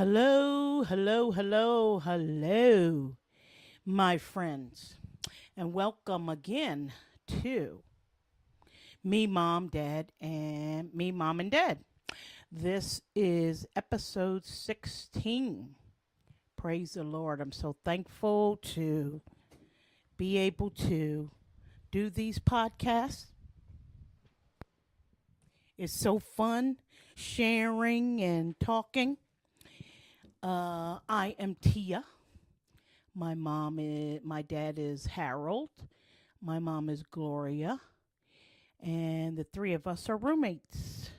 Hello, hello, hello, hello, my friends, and welcome again to Me, Mom, Dad, and Me, Mom, and Dad. This is episode 16. Praise the Lord. I'm so thankful to be able to do these podcasts. It's so fun sharing and talking. I am Tia. My dad is Harold. My mom is Gloria, and the three of us are roommates.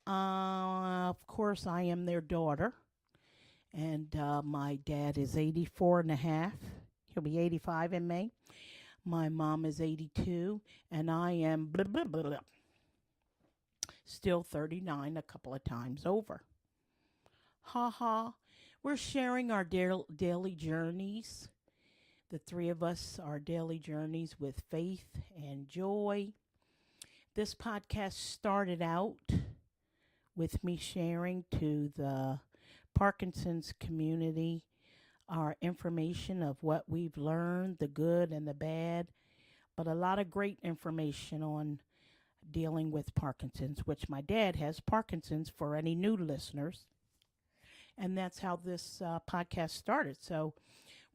Of course, I am their daughter, and my dad is 84 and a half. He'll be 85 in May. My mom is 82, and I am blah, blah, blah, blah, still 39 a couple of times over. Ha ha. We're sharing our daily journeys. The three of us, our daily journeys with faith and joy. This podcast started out with me sharing to the Parkinson's community our information of what we've learned, the good and the bad, but a lot of great information on dealing with Parkinson's, which my dad has Parkinson's for any new listeners. And that's how this podcast started. So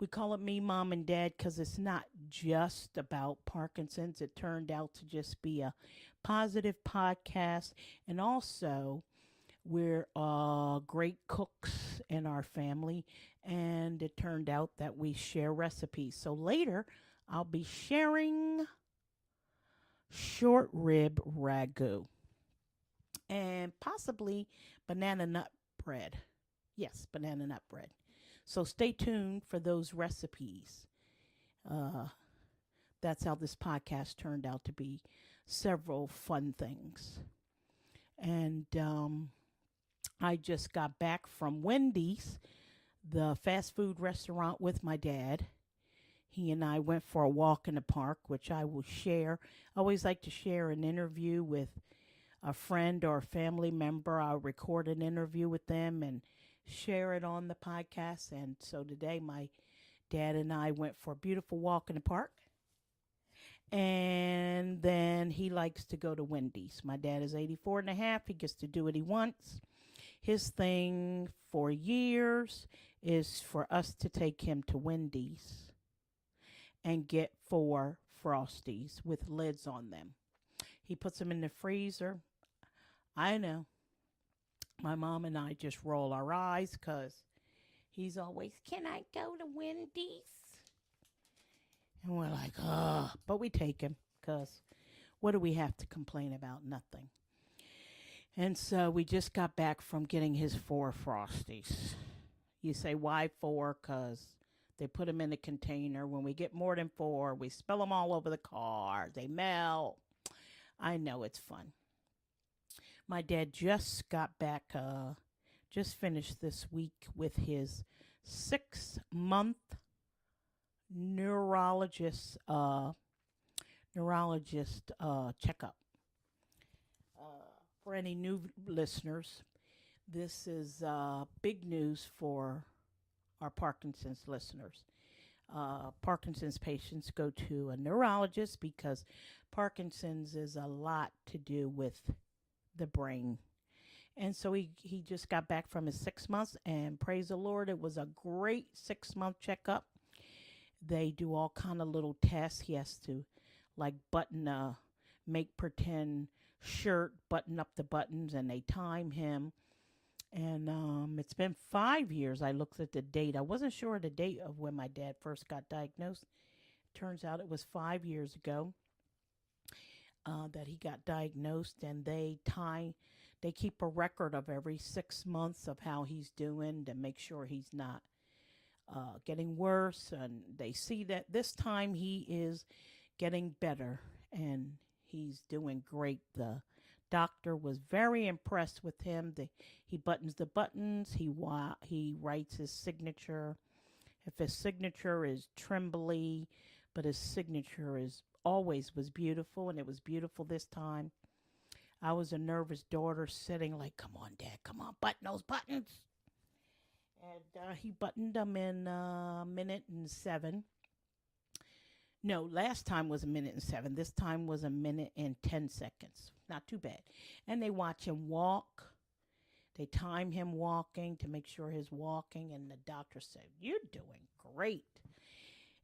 we call it Me, Mom, and Dad because it's not just about Parkinson's. It turned out to just be a positive podcast. And also, we're great cooks in our family. And it turned out that we share recipes. So later, I'll be sharing short rib ragu and possibly banana nut bread. Yes, banana nut bread. So stay tuned for those recipes. Uh, that's how this podcast turned out to be several fun things. And I just got back from Wendy's, the fast food restaurant, with my dad. He and I went for a walk in the park, which I will share. I always like to share an interview with a friend or a family member. I'll record an interview with them and share it on the podcast. And so today, my dad and I went for a beautiful walk in the park. And then he likes to go to Wendy's. My dad is 84 and a half. He gets to do what he wants. His thing for years is for us to take him to Wendy's and get 4 Frosties with lids on them. He puts them in the freezer. I know. My mom and I just roll our eyes because he's always, can I go to Wendy's? And we're like, but we take him because what do we have to complain about? Nothing. And so we just got back from getting his 4 Frosties. You say, why 4? Because they put them in a container. When we get more than 4, we spill them all over the car. They melt. I know it's fun. My dad just got back, just finished this week with his 6-month neurologist checkup. For any new listeners, this is big news for our Parkinson's listeners. Parkinson's patients go to a neurologist because Parkinson's is a lot to do with the brain. And so he just got back from his 6 months, and praise the Lord, it was a great 6-month checkup. They do all kind of little tests. He has to like button make pretend shirt, button up the buttons, and they time him. And it's been 5 years. I looked at the date. I wasn't sure of the date of when my dad first got diagnosed. Turns out it was 5 years ago that he got diagnosed, and they keep a record of every 6 months of how he's doing to make sure he's not getting worse. And they see that this time he is getting better and he's doing great. The doctor was very impressed with him. He buttons the buttons. He writes his signature. If his signature is trembly, but his signature is always was beautiful, and it was beautiful this time. I was a nervous daughter sitting like, come on, Dad, come on, button those buttons. And he buttoned them in a minute and 7. No, last time was a minute and 7. This time was a minute and 10 seconds. Not too bad. And they watch him walk. They time him walking to make sure he's walking. And the doctor said, "You're doing great."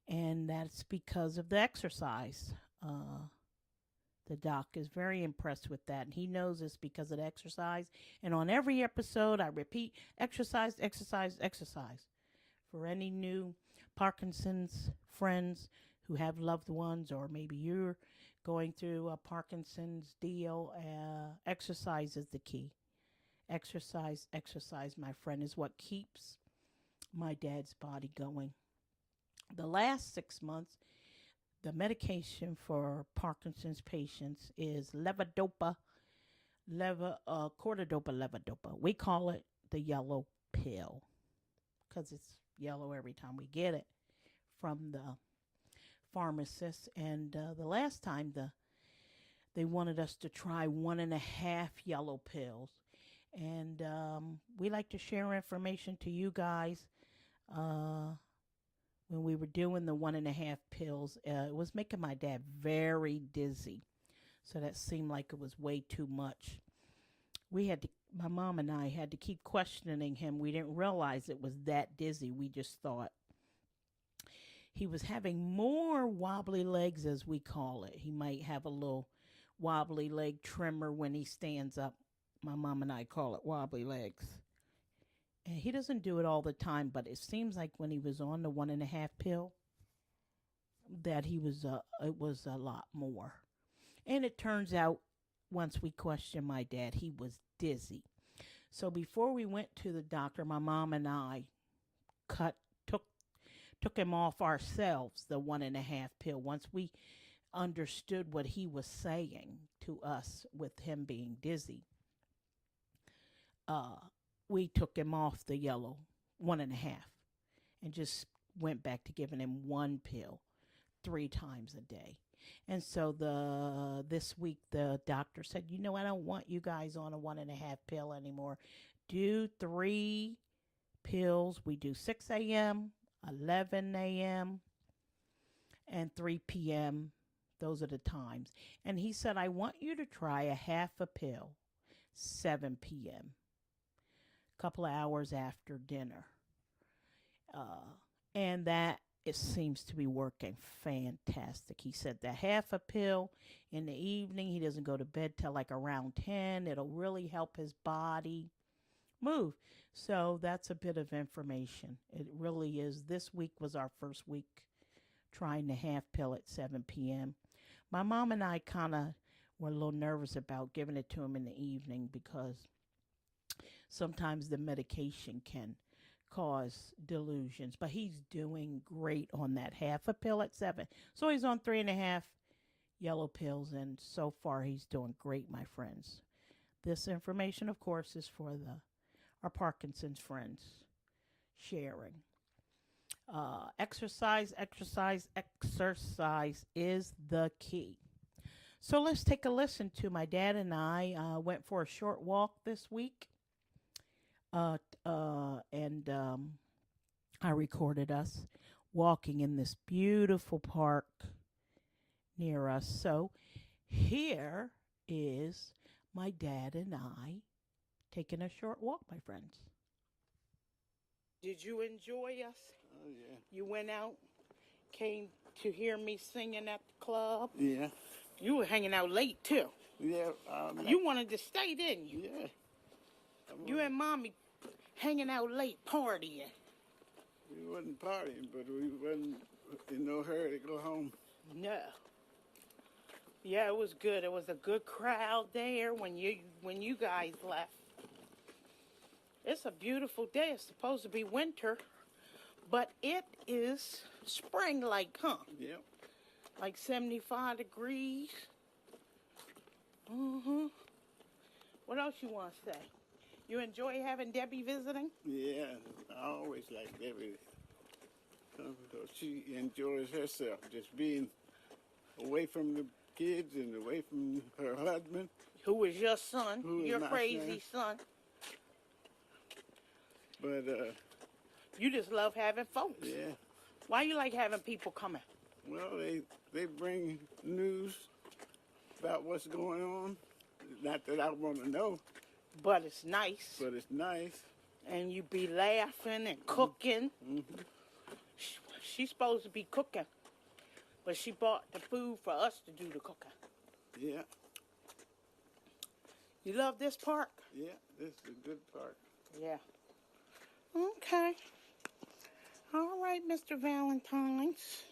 And that's because of the exercise. The doc is very impressed with that. And he knows it's because of the exercise. And on every episode, I repeat, exercise, exercise, exercise. For any new Parkinson's friends who have loved ones, or maybe you're going through a Parkinson's deal, exercise is the key. Exercise, exercise, my friend, is what keeps my dad's body going. The last 6 months, the medication for Parkinson's patients is carbidopa levodopa. We call it the yellow pill because it's yellow every time we get it from the pharmacist. And the last time they wanted us to try 1.5 yellow pills. And we like to share information to you guys. When we were doing the 1.5 pills, it was making my dad very dizzy. So that seemed like it was way too much. My mom and I had to keep questioning him. We didn't realize it was that dizzy. We just thought he was having more wobbly legs, as we call it. He might have a little wobbly leg tremor when he stands up. My mom and I call it wobbly legs. And he doesn't do it all the time, but it seems like when he was on the 1.5 pill, that it was a lot more. And it turns out, once we questioned my dad, he was dizzy. So before we went to the doctor, my mom and I took him off ourselves, the 1.5 pill. Once we understood what he was saying to us with him being dizzy, we took him off the yellow 1.5 and just went back to giving him 1 pill 3 times a day. And so this week the doctor said, I don't want you guys on a 1.5 pill anymore. Do 3 pills. We do 6 a.m., 11 a.m., and 3 p.m. Those are the times. And he said, I want you to try a half a pill, 7 p.m., couple of hours after dinner. And that it seems to be working fantastic. He said the half a pill in the evening, he doesn't go to bed till like around 10. It'll really help his body move. So that's a bit of information. It really is. This week was our first week trying the half pill at 7 p.m. My mom and I kind of were a little nervous about giving it to him in the evening because sometimes the medication can cause delusions, but he's doing great on that half a pill at 7. So he's on 3.5 yellow pills, and so far he's doing great, my friends. This information, of course, is for our Parkinson's friends sharing. Exercise, exercise, exercise is the key. So let's take a listen to my dad and I went for a short walk this week. And I recorded us walking in this beautiful park near us. So here is my dad and I taking a short walk, my friends. Did you enjoy us? Oh, yeah. You went out, came to hear me singing at the club? Yeah. You were hanging out late, too. Yeah. You wanted to stay, didn't you? Yeah. You and Mommy hanging out late, partying. We wasn't partying, but we wasn't in no hurry to go home. No. Yeah, it was good. It was a good crowd there when you guys left. It's a beautiful day. It's supposed to be winter, but it is spring-like, huh? Yep. Like 75 degrees. Mm-hmm. What else you want to say? You enjoy having Debbie visiting? Yeah, I always like Debbie. She enjoys herself, just being away from the kids and away from her husband. Who is your son? Who is your my crazy son. But You just love having folks. Yeah. Why you like having people coming? Well, they bring news about what's going on. Not that I want to know, But it's nice. but it's nice. And you be laughing and cooking. Mm-hmm. She's supposed to be cooking. But she bought the food for us to do the cooking. Yeah. You love this park? Yeah. This is a good part. Yeah. Okay. All right, Mr. Valentine's.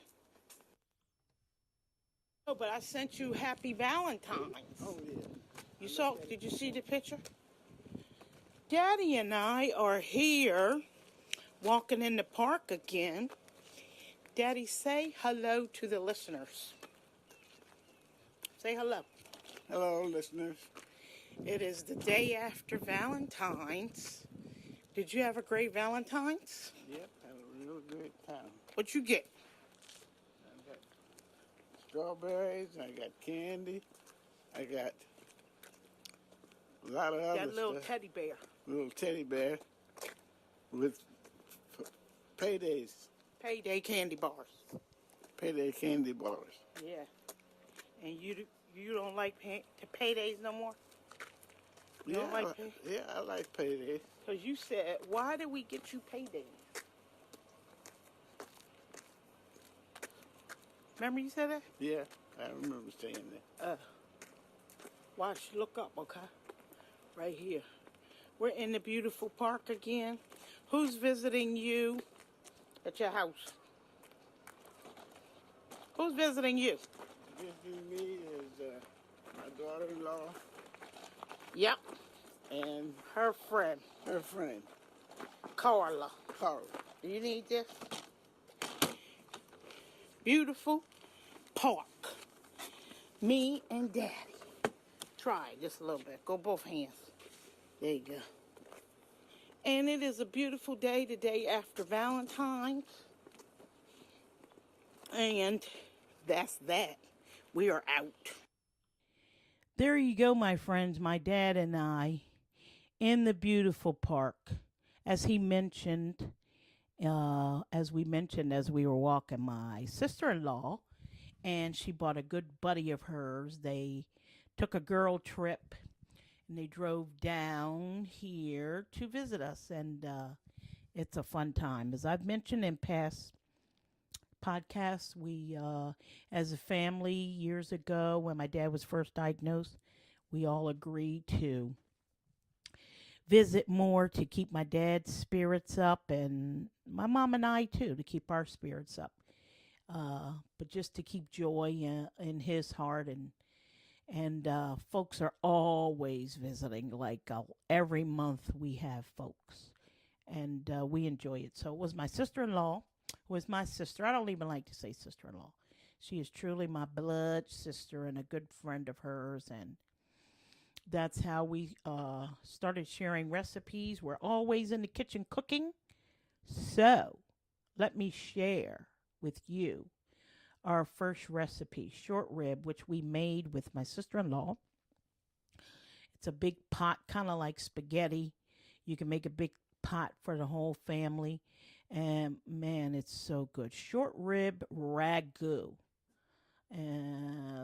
Oh, but I sent you Happy Valentine's. Oh yeah. You saw? Did you see the picture? Daddy and I are here walking in the park again. Daddy, say hello to the listeners. Say hello. Hello, listeners. It is the day after Valentine's. Did you have a great Valentine's? Yep, had a real great time. What'd you get? I got strawberries. I got candy. I got a lot of other That little stuff. teddy bear. Little teddy bear with paydays, Payday candy bars. payday candy bars. Yeah. And you don't like paydays no more? You don't like pay? Yeah, I like paydays. Because you said, why did we get you paydays? Remember you said that? Yeah, I remember saying that. Watch, look up, okay? Right here. We're in the beautiful park again. Who's visiting you at your house? Who's visiting you? Visiting me is my daughter-in-law Yep. and Her friend, her friend, Carla. Carla. Do you need this? Beautiful park. Me and Daddy. Try just a little bit. Go both hands. There you go. And it is a beautiful day, the day after Valentine's. And that's that. We are out. There you go, my friends. My dad and I in the beautiful park. As he mentioned, as we were walking, my sister-in-law, and she brought a good buddy of hers. They took a girl trip, and they drove down here to visit us, and it's a fun time. As I've mentioned in past podcasts, we, as a family, years ago, when my dad was first diagnosed, we all agreed to visit more to keep my dad's spirits up, and my mom and I too, to keep our spirits up. But just to keep joy in his heart, and folks are always visiting. Like every month we have folks, and we enjoy it. So it was my sister-in-law, who is my sister. I don't even like to say sister-in-law. She is truly my blood sister and a good friend of hers, and that's how we started sharing recipes. We're always in the kitchen cooking. So let me share with you our first recipe, short rib, which we made with my sister-in-law. It's a big pot, kind of like spaghetti. You can make a big pot for the whole family. And man, it's so good. Short rib ragu.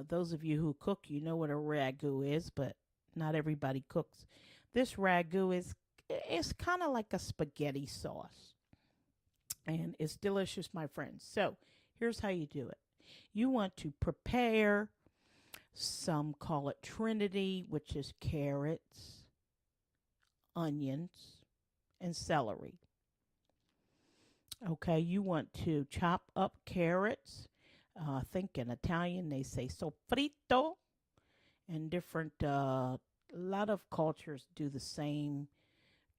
Those of you who cook, you know what a ragu is, but not everybody cooks. This ragu is kind of like a spaghetti sauce. And it's delicious, my friends. So here's how you do it. You want to prepare, some call it Trinity, which is carrots, onions, and celery. Okay, you want to chop up carrots. I think in Italian they say sofrito, and different, a lot of cultures do the same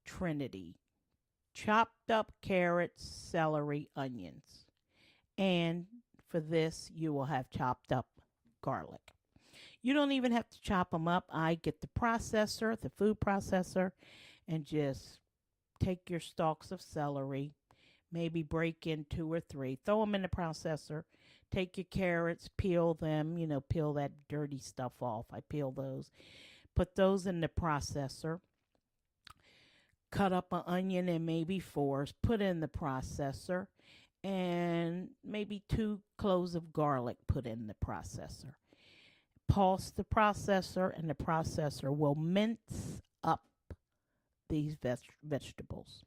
Trinity. Chopped up carrots, celery, onions. And for this, you will have chopped up garlic. You don't even have to chop them up. I get the processor, the food processor, and just take your stalks of celery, maybe break in 2 or 3, throw them in the processor, take your carrots, peel them, peel that dirty stuff off. I peel those, put those in the processor, cut up an onion in maybe fours, put in the processor, and maybe 2 cloves of garlic put in the processor. Pulse the processor, and the processor will mince up these vegetables.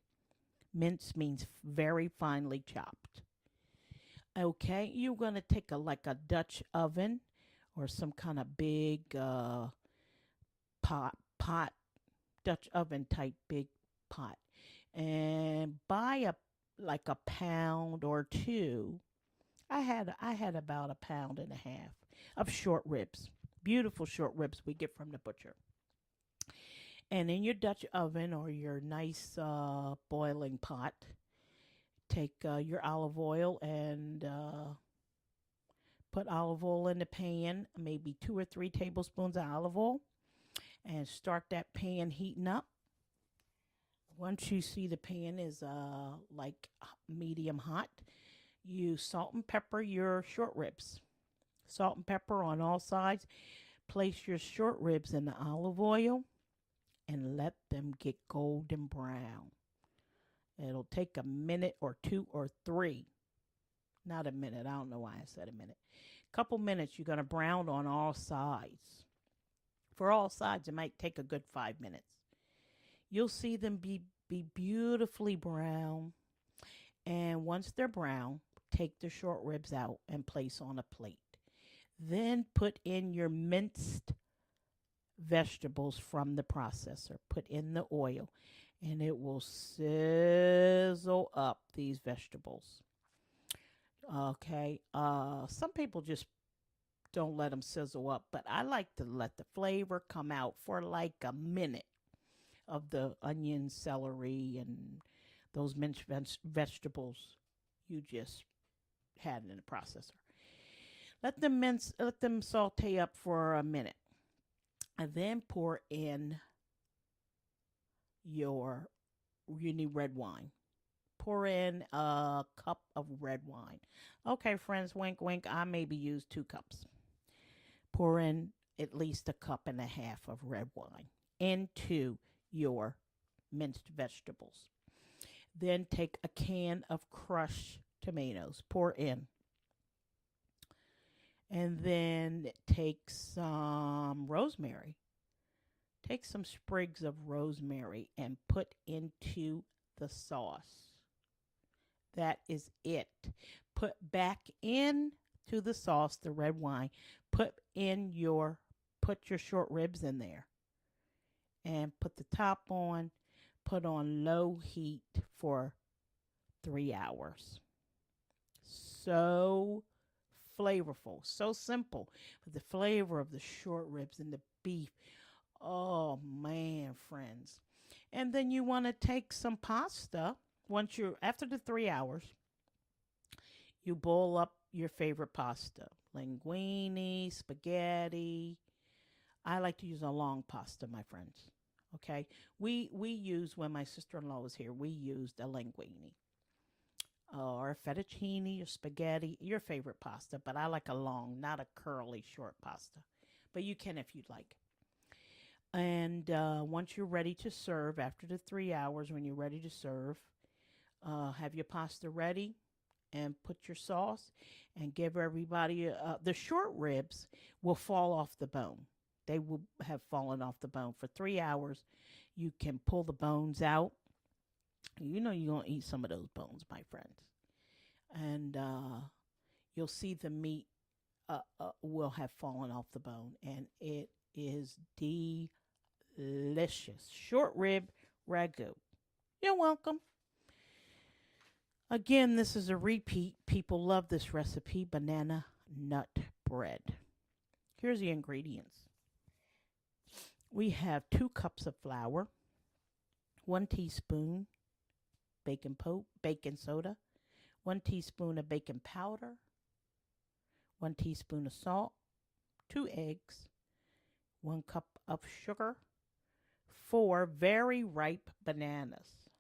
Mince means very finely chopped. Okay, you're going to take a Dutch oven or some kind of big pot, Dutch oven type big pot, and buy a pound or two. I had about a pound and a half of short ribs, beautiful short ribs we get from the butcher. And in your Dutch oven or your nice boiling pot, take your olive oil and put olive oil in the pan, maybe 2 or 3 tablespoons of olive oil, and start that pan heating up. Once you see the pan is like medium hot, you salt and pepper your short ribs. Salt and pepper on all sides. Place your short ribs in the olive oil and let them get golden brown. It'll take a minute or 2 or 3. Not a minute. I don't know why I said a minute. Couple minutes. You're going to brown on all sides. For all sides, it might take a good 5 minutes. You'll see them be beautifully brown. And once they're brown, take the short ribs out and place on a plate. Then put in your minced vegetables from the processor. Put in the oil, and it will sizzle up these vegetables. Okay. Some people just don't let them sizzle up, but I like to let the flavor come out for like a minute of the onion, celery, and those minced vegetables you just had in the processor. Let them saute up for a minute, and then pour in you need red wine. Pour in a cup of red wine. Okay, friends, wink, wink. I maybe use 2 cups. Pour in at least a cup and a half of red wine into your minced vegetables. Then take a can of crushed tomatoes. Pour in. And then take some rosemary. Take some sprigs of rosemary and put into the sauce. That is it. Put back into the sauce, the red wine. Put your short ribs in there. And put the top on. Put on low heat for 3 hours. So flavorful, so simple, but the flavor of the short ribs and the beef, oh man, friends. And then you want to take some pasta. After the 3 hours, you boil up your favorite pasta, linguine, spaghetti. I like to use a long pasta, my friends. Okay, we use, when my sister-in-law was here, we used a linguine. Or fettuccine or spaghetti, your favorite pasta, but I like a long, not a curly, short pasta. But you can if you'd like. And once you're ready to serve, after the 3 hours, when you're ready to serve, have your pasta ready and put your sauce and give everybody, the short ribs will fall off the bone. They will have fallen off the bone. For 3 hours, you can pull the bones out. You know you're going to eat some of those bones, my friends. And you'll see the meat will have fallen off the bone. And it is delicious. Short rib ragu. You're welcome. Again, this is a repeat. People love this recipe, banana nut bread. Here's the ingredients. We have 2 cups of flour, 1 teaspoon baking soda, 1 teaspoon of baking powder, 1 teaspoon of salt, 2 eggs, 1 cup of sugar, 4 very ripe bananas.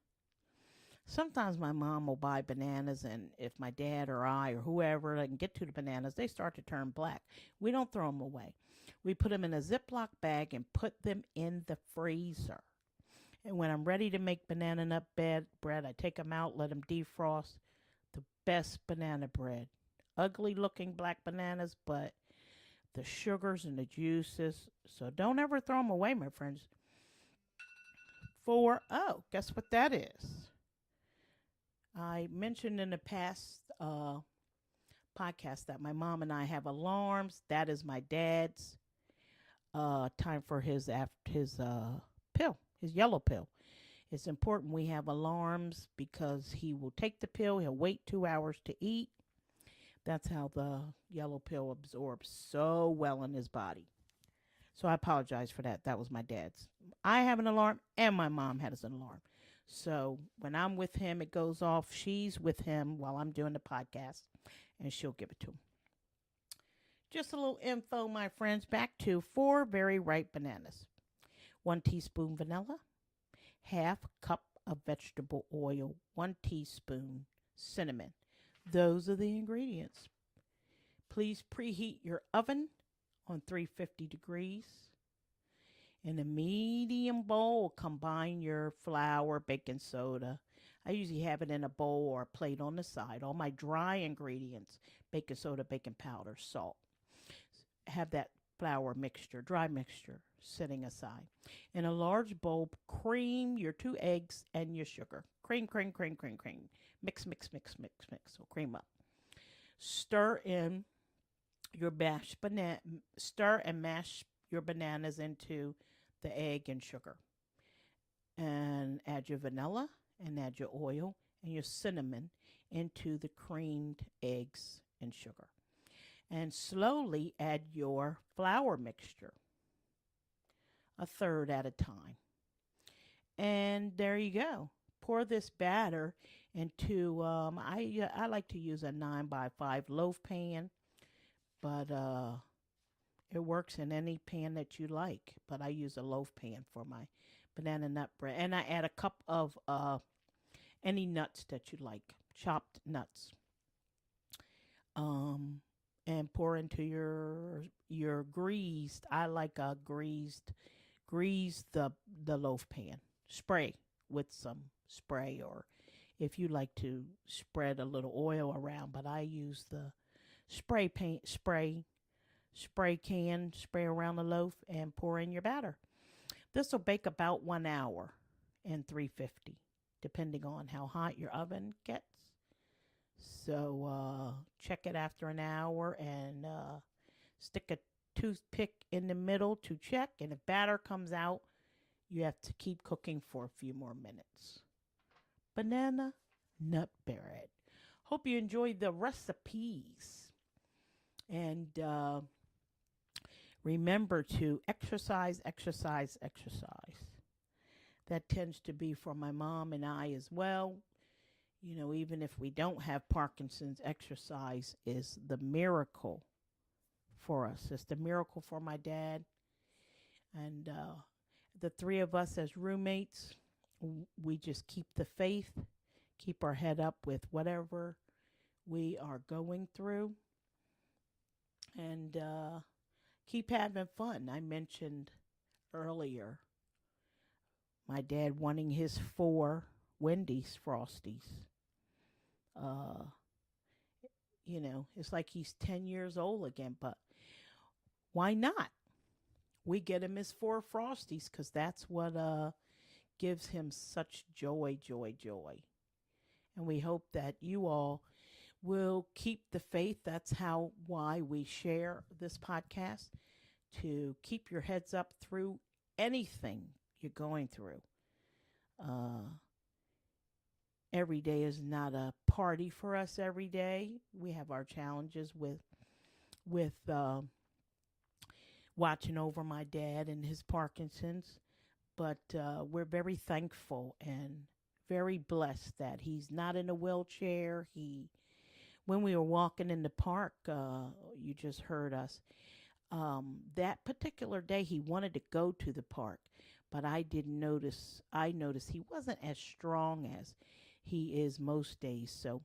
Sometimes my mom will buy bananas, and if my dad or I or whoever can get to the bananas, they start to turn black. We don't throw them away. We put them in a Ziploc bag and put them in the freezer. And when I'm ready to make banana nut bread, I take them out, let them defrost. The best banana bread. Ugly looking black bananas, but the sugars and the juices. So don't ever throw them away, my friends. Guess what that is? I mentioned in the past podcast that my mom and I have alarms. That is my dad's time for his pill, his yellow pill. It's important we have alarms because he will take the pill. He'll wait 2 hours to eat. That's how the yellow pill absorbs so well in his body. So I apologize for that. That was my dad's. I have an alarm and my mom has an alarm. So when I'm with him, it goes off. She's with him while I'm doing the podcast and she'll give it to him. Just a little info, my friends. Back to 4 very ripe bananas. 1 teaspoon vanilla. Half cup of vegetable oil. 1 teaspoon cinnamon. Those are the ingredients. Please preheat your oven on 350 degrees. In a medium bowl, combine your flour, baking soda. I usually have it in a bowl or a plate on the side. All my dry ingredients, baking soda, baking powder, salt. Have that flour mixture, dry mixture, sitting aside. In a large bowl, cream your 2 eggs and your sugar. Cream, cream, cream, cream, cream. Mix, mix, mix, mix, mix. So cream up. Stir in your mashed banana. Stir and mash your bananas into the egg and sugar. And add your vanilla and add your oil and your cinnamon into the creamed eggs and sugar. And slowly add your flour mixture, 1/3 at a time. And there you go. Pour this batter into, I like to use a 9x5 loaf pan, but it works in any pan that you like. But I use a loaf pan for my banana nut bread. And I add a cup of any nuts that you like, chopped nuts. And pour into your greased. I like a grease the loaf pan. Spray with some spray, or if you like to spread a little oil around, but I use the spray can, spray around the loaf and pour in your batter. This will bake about 1 hour in 350, depending on how hot your oven gets. So check it after an hour and stick a toothpick in the middle to check. And if batter comes out, you have to keep cooking for a few more minutes. Banana nut bread. Hope you enjoyed the recipes. And remember to exercise, exercise, exercise. That tends to be for my mom and I as well. You know, even if we don't have Parkinson's, exercise is the miracle for us. It's the miracle for my dad. And the 3 of us as roommates, we just keep the faith, keep our head up with whatever we are going through, and keep having fun. I mentioned earlier my dad wanting his 4 Wendy's Frosties. You know, it's like he's 10 years old again, but why not? We get him his 4 Frosties because that's what gives him such joy, joy, joy. And we hope that you all will keep the faith. That's why we share this podcast, to keep your heads up through anything you're going through. Every day is not a party for us every day. We have our challenges with watching over my dad and his Parkinson's. But we're very thankful and very blessed that he's not in a wheelchair. When we were walking in the park, you just heard us. That particular day, he wanted to go to the park, but I didn't notice. I noticed he wasn't as strong as he is most days. So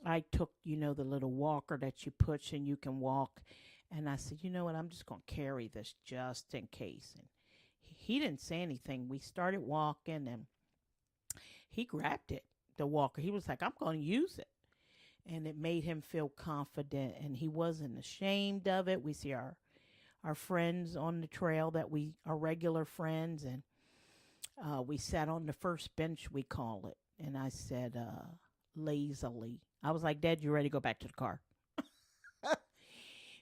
I took, the little walker that you push and you can walk. And I said, you know what, I'm just going to carry this just in case. And he didn't say anything. We started walking, and he grabbed it, the walker. He was like, I'm going to use it. And it made him feel confident, and he wasn't ashamed of it. We see our friends on the trail that we are regular friends, and we sat on the first bench, we call it. And I said, lazily, I was like, Dad, you ready to go back to the car?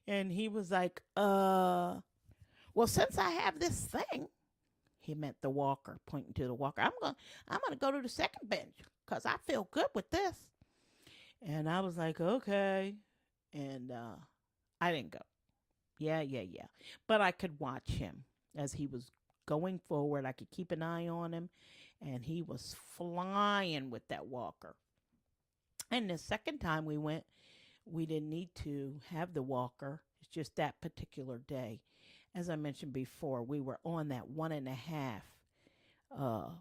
And he was like, well, since I have this thing, he meant the walker, pointing to the walker. I'm gonna go to the second bench because I feel good with this. And I was like, okay. And I didn't go. Yeah. But I could watch him as he was going forward. I could keep an eye on him, and he was flying with that walker. And the second time we went, we didn't need to have the walker. It's just that particular day. As I mentioned before, we were on that 1.5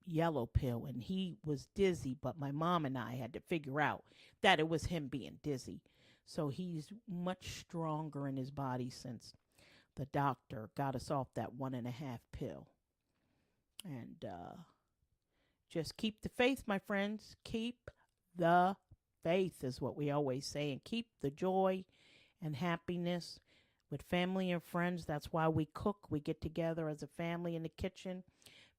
yellow pill, and he was dizzy, but my mom and I had to figure out that it was him being dizzy. So he's much stronger in his body since the doctor got us off that 1.5 pill. And just keep the faith, my friends. Keep the faith is what we always say, and keep the joy and happiness with family and friends. That's why we cook. We get together as a family in the kitchen,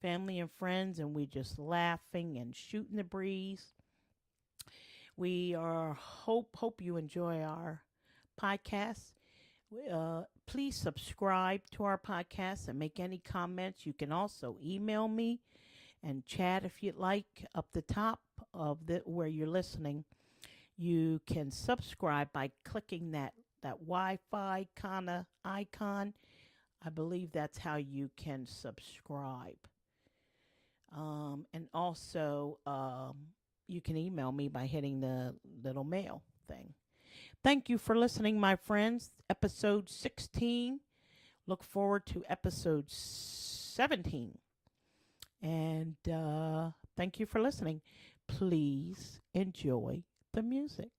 family and friends, and we just laughing and shooting the breeze. We are hope you enjoy our podcast. Please subscribe to our podcast and make any comments. You can also email me and chat if you'd like. Up the top of where you're listening, you can subscribe by clicking that Wi-Fi kind of icon. I believe that's how you can subscribe. And also, you can email me by hitting the little mail thing. Thank you for listening, my friends. Episode 16. Look forward to episode 17. And thank you for listening. Please enjoy the music.